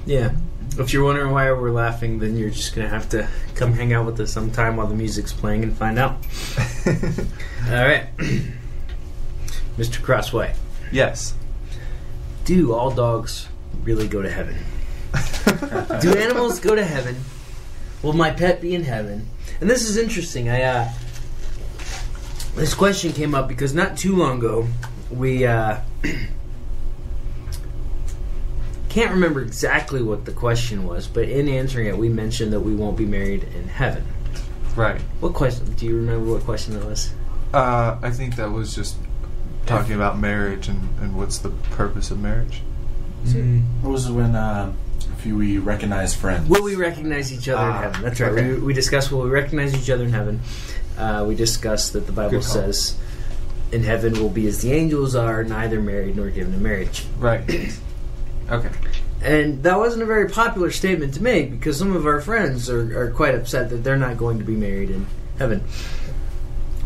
Yeah. If you're wondering why we're laughing, then you're just going to have to come hang out with us sometime while the music's playing and find out. All right. Mr. Crossway. Yes. Do all dogs really go to heaven? Do animals go to heaven? Will my pet be in heaven? And this is interesting. This question came up because not too long ago, we can't remember exactly what the question was, but in answering it, we mentioned that we won't be married in heaven. Right. What question? Do you remember what question that was? I think that was just talking about marriage and what's the purpose of marriage. What was it when if we recognize friends? Will we recognize each other in heaven? That's right. Okay. We discussed will we recognize each other in heaven. We discussed that the Bible says in heaven will be as the angels are, neither married nor given in marriage. Right. Okay. And that wasn't a very popular statement to make because some of our friends are quite upset that they're not going to be married in heaven.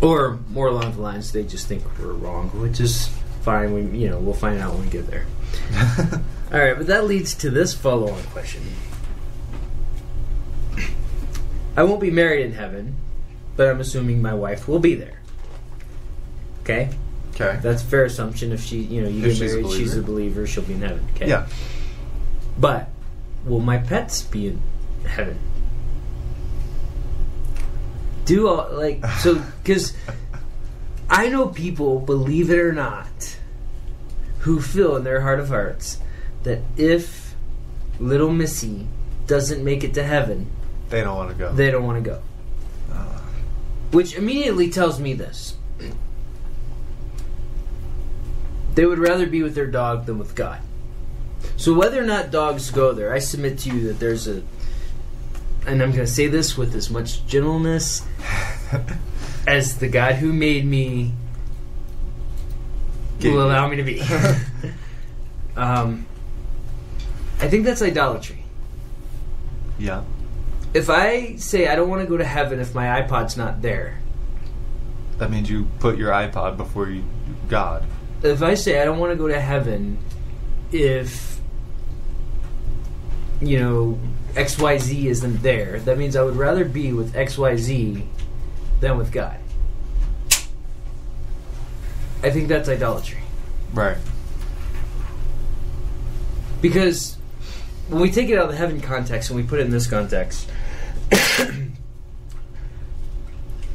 Or more along the lines, they just think we're wrong, which is fine. We'll find out when we get there. All right, but that leads to this follow-on question. I won't be married in heaven, but I'm assuming my wife will be there. Okay? Okay. That's a fair assumption. If you get married, she's a believer, she'll be in heaven. Okay? Yeah. But will my pets be in heaven? Because I know people, believe it or not, who feel in their heart of hearts that if little Missy doesn't make it to heaven, they don't want to go. They don't want to go. Which immediately tells me this. They would rather be with their dog than with God. So whether or not dogs go there, I submit to you that there's and I'm going to say this with as much gentleness as the God who made me will allow me to be. I think that's idolatry. Yeah. If I say I don't want to go to heaven if my iPod's not there, that means you put your iPod before God. If I say I don't want to go to heaven if XYZ isn't there, that means I would rather be with XYZ than with God. I think that's idolatry. Right. Because when we take it out of the heaven context and we put it in this context,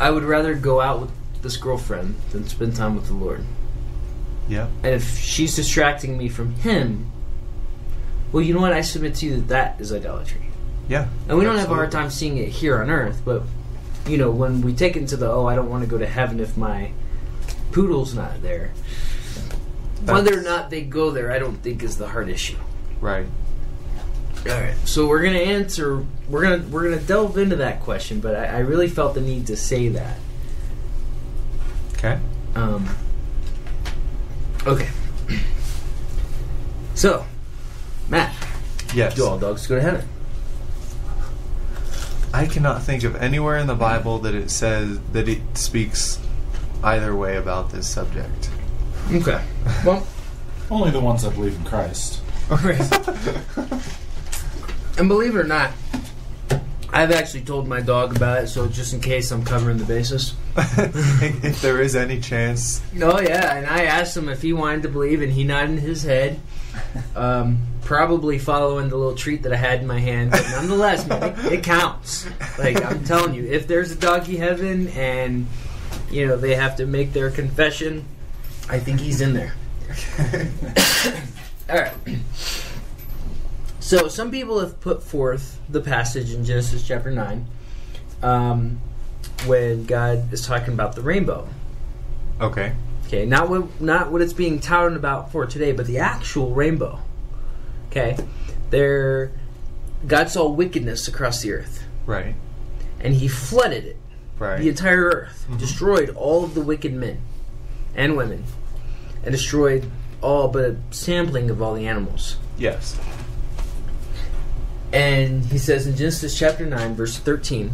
I would rather go out with this girlfriend than spend time with the Lord. Yeah. And if she's distracting me from Him, well, you know what? I submit to you that is idolatry. Yeah. And we don't have a hard time seeing it here on earth, but, when we take it into I don't want to go to heaven if my poodle's not there. Whether or not they go there, I don't think is the hard issue. Right. All right. So we're going to answer, we're going to delve into that question, but I really felt the need to say that. Okay. Okay. So, Matt. Yes. Do all dogs go to heaven? I cannot think of anywhere in the Bible that it says that it speaks either way about this subject. Okay. Well, only the ones that believe in Christ. And believe it or not, I've actually told my dog about it, so just in case I'm covering the bases. If there is any chance. Oh, yeah, and I asked him if he wanted to believe, and he nodded his head. Probably following the little treat that I had in my hand, but nonetheless, man, it counts. Like, I'm telling you, if there's a doggy heaven and, they have to make their confession, I think he's in there. All right. So, some people have put forth the passage in Genesis chapter 9 when God is talking about the rainbow. Okay. Okay, not what it's being touted about for today, but the actual rainbow. Okay? God saw wickedness across the earth. Right. And He flooded it. Right. The entire earth. Mm-hmm. Destroyed all of the wicked men and women. And destroyed all but a sampling of all the animals. Yes. And He says in Genesis chapter 9, verse 13,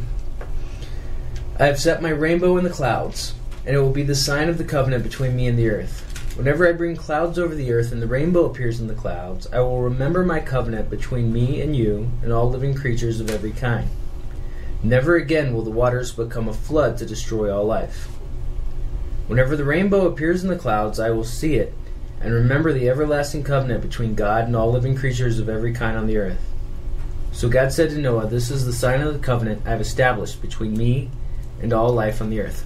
I have set my rainbow in the clouds, and it will be the sign of the covenant between me and the earth. Whenever I bring clouds over the earth and the rainbow appears in the clouds, I will remember my covenant between me and you and all living creatures of every kind. Never again will the waters become a flood to destroy all life. Whenever the rainbow appears in the clouds, I will see it and remember the everlasting covenant between God and all living creatures of every kind on the earth. So God said to Noah, "This is the sign of the covenant I have established between me and all life on the earth."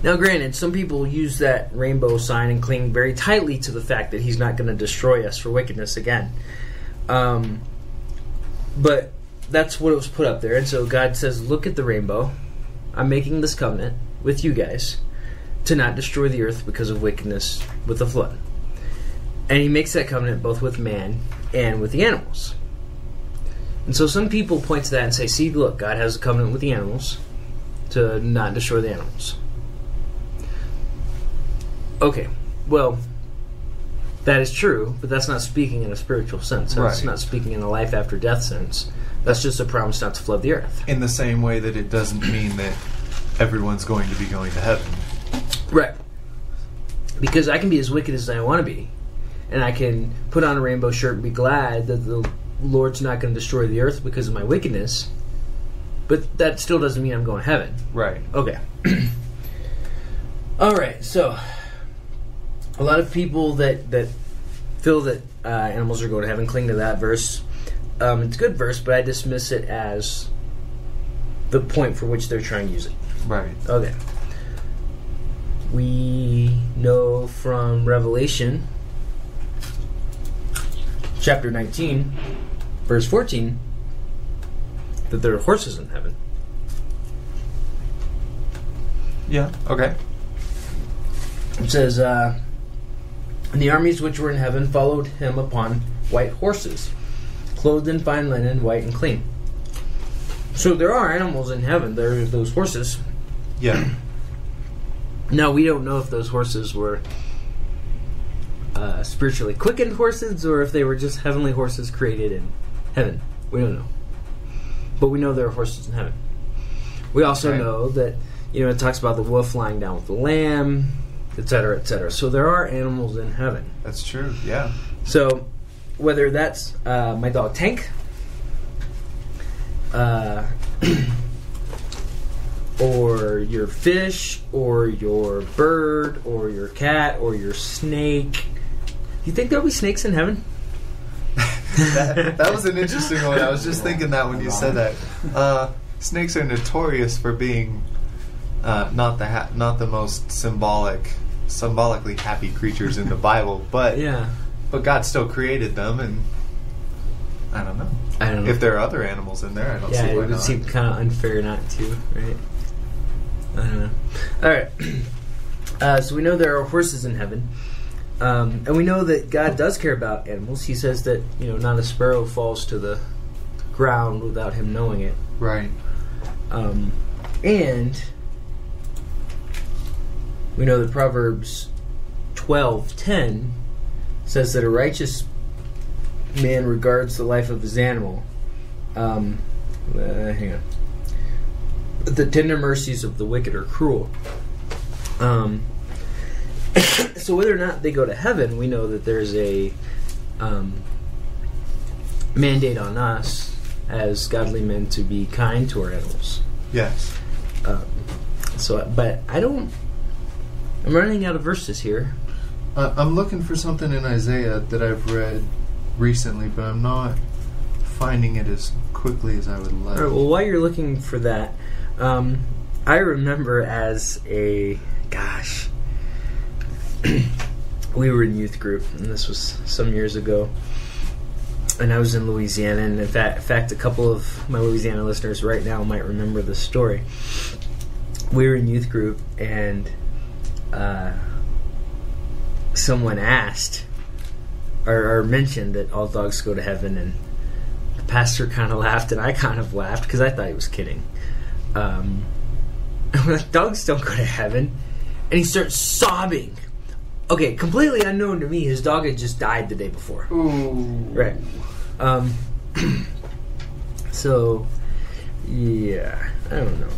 Now, granted, some people use that rainbow sign and cling very tightly to the fact that he's not going to destroy us for wickedness again. But that's what it was put up there. And so God says, look at the rainbow. I'm making this covenant with you guys to not destroy the earth because of wickedness with the flood. And he makes that covenant both with man and with the animals. And so some people point to that and say, see, look, God has a covenant with the animals to not destroy the animals. Okay, well, that is true, but that's not speaking in a spiritual sense. That's not speaking in a life after death sense. That's just a promise not to flood the earth. In the same way that it doesn't mean that everyone's going to be going to heaven. Right. Because I can be as wicked as I want to be, and I can put on a rainbow shirt and be glad that the Lord's not going to destroy the earth because of my wickedness, but that still doesn't mean I'm going to heaven. Right. Okay. All right, so a lot of people that feel that animals are going to heaven cling to that verse. It's a good verse, but I dismiss it as the point for which they're trying to use it. Right. Okay. We know from Revelation chapter 19, verse 14, that there are horses in heaven. Yeah, okay. It says, and the armies which were in heaven followed him upon white horses, clothed in fine linen, white and clean. So there are animals in heaven. There are those horses. Yeah. Now, we don't know if those horses were spiritually quickened horses or if they were just heavenly horses created in heaven. We don't know. But we know there are horses in heaven. We also know that, it talks about the wolf lying down with the lamb, etc., etc. So there are animals in heaven. That's true, yeah. So whether that's my dog Tank, or your fish, or your bird, or your cat, or your snake. Do you think there'll be snakes in heaven? that was an interesting one. I was just thinking that when you said that. Snakes are notorious for being not the most symbolically happy creatures in the Bible, but God still created them, and I don't know. If there are other animals in there, I don't see why not. Yeah, it would seem kind of unfair not to, right? I don't know. All right. So we know there are horses in heaven. And we know that God does care about animals. He says that, not a sparrow falls to the ground without him knowing it. Right. And we know that Proverbs 12:10 says that a righteous man regards the life of his animal. Hang on. The tender mercies of the wicked are cruel. So whether or not they go to heaven, we know that there's a mandate on us as godly men to be kind to our animals. Yes. But I'm running out of verses here. I'm looking for something in Isaiah that I've read recently, but I'm not finding it as quickly as I would like. All right, well, while you're looking for that, I remember as we were in youth group, and this was some years ago, and I was in Louisiana, and in fact, a couple of my Louisiana listeners right now might remember this story. We were in youth group, and someone asked or mentioned that all dogs go to heaven, and the pastor kind of laughed, and I kind of laughed because I thought he was kidding. Dogs don't go to heaven. And he starts sobbing. Okay, completely unknown to me, his dog had just died the day before. Ooh. Right. So, yeah, I don't know.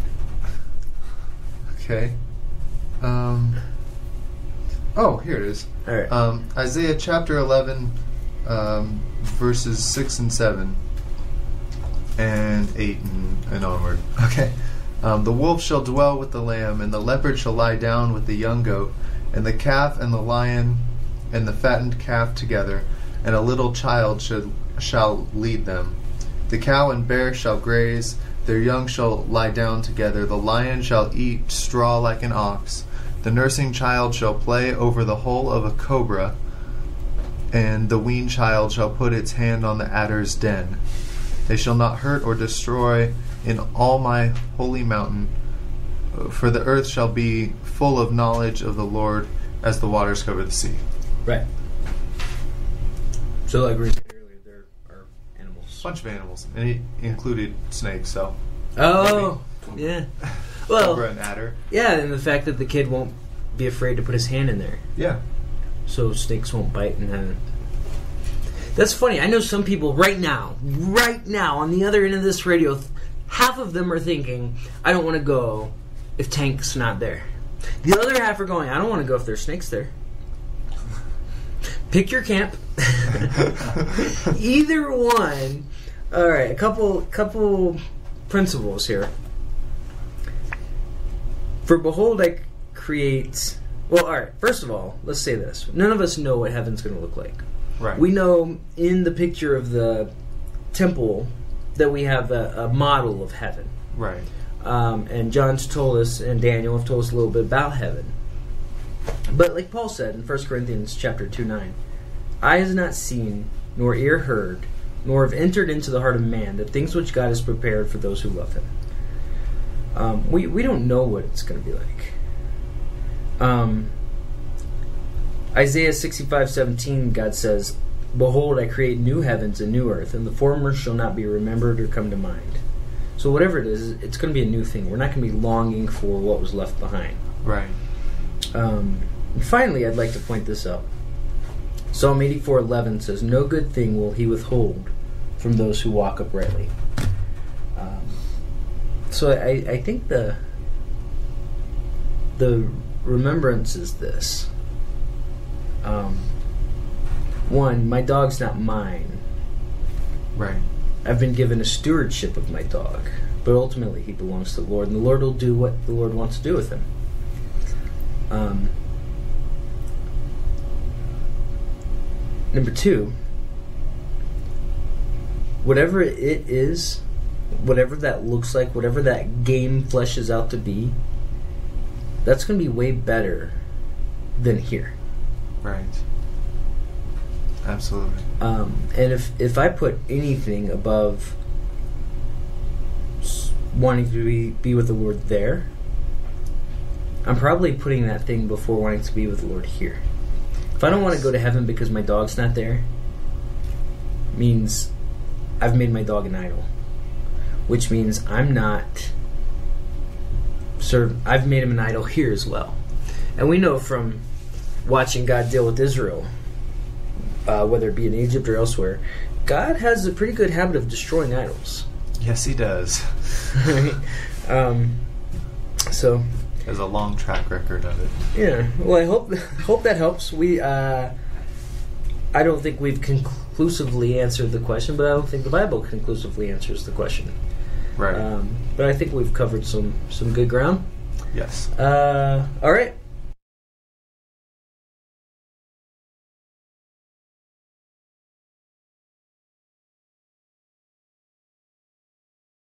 Okay. Oh, here it is. All right. Isaiah chapter 11, verses 6 and 7, and 8 and onward. Okay. The wolf shall dwell with the lamb, and the leopard shall lie down with the young goat, and the calf and the lion and the fattened calf together, and a little child shall lead them. The cow and bear shall graze, their young shall lie down together. The lion shall eat straw like an ox. The nursing child shall play over the hole of a cobra, and the weaned child shall put its hand on the adder's den. They shall not hurt or destroy in all my holy mountain, for the earth shall be full of knowledge of the Lord as the waters cover the sea. Right. So like we said earlier, there are animals. A bunch of animals. And it included snakes, so. Oh, maybe. Yeah. Well, Cobra and adder. Yeah, and the fact that the kid won't be afraid to put his hand in there. Yeah. So snakes won't bite and have it. That's funny. I know some people right now, on the other end of this radio, half of them are thinking, I don't want to go if Tank's not there. The other half are going, I don't want to go if there's snakes there. Pick your camp. Either one. All right, a couple principles here. For behold, I create... Well, all right, first of all, let's say this. None of us know what heaven's going to look like. Right. We know in the picture of the temple that we have a model of heaven. Right. And John's told us, and Daniel have told us a little bit about heaven. But like Paul said in 1 Corinthians chapter 2:9, eye has not seen, nor ear heard, nor have entered into the heart of man the things which God has prepared for those who love him. We don't know what it's going to be like. Isaiah 65:17, God says, behold, I create new heavens and new earth, and the former shall not be remembered or come to mind. So whatever it is, it's going to be a new thing. We're not going to be longing for what was left behind. Right. And finally, I'd like to point this out. Psalm 84:11 says, no good thing will he withhold from those who walk uprightly. So I think the remembrance is this. One, my dog's not mine. Right. I've been given a stewardship of my dog, but ultimately he belongs to the Lord, and the Lord will do what the Lord wants to do with him. Number two, whatever it is, whatever that looks like, whatever that game fleshes out to be, that's going to be way better than here. Right. Absolutely. And if I put anything above wanting to be with the Lord there, I'm probably putting that thing before wanting to be with the Lord here. If I don't want to go to heaven because my dog's not there, means I've made my dog an idol, which means I'm not I've made him an idol here as well. And we know from watching God deal with Israel, whether it be in Egypt or elsewhere, God has a pretty good habit of destroying idols. Yes, he does. So there's a long track record of it. Yeah. Well, I hope that helps. I don't think we've conclusively answered the question, but I don't think the Bible conclusively answers the question. Right. But I think we've covered some good ground. Yes. All right.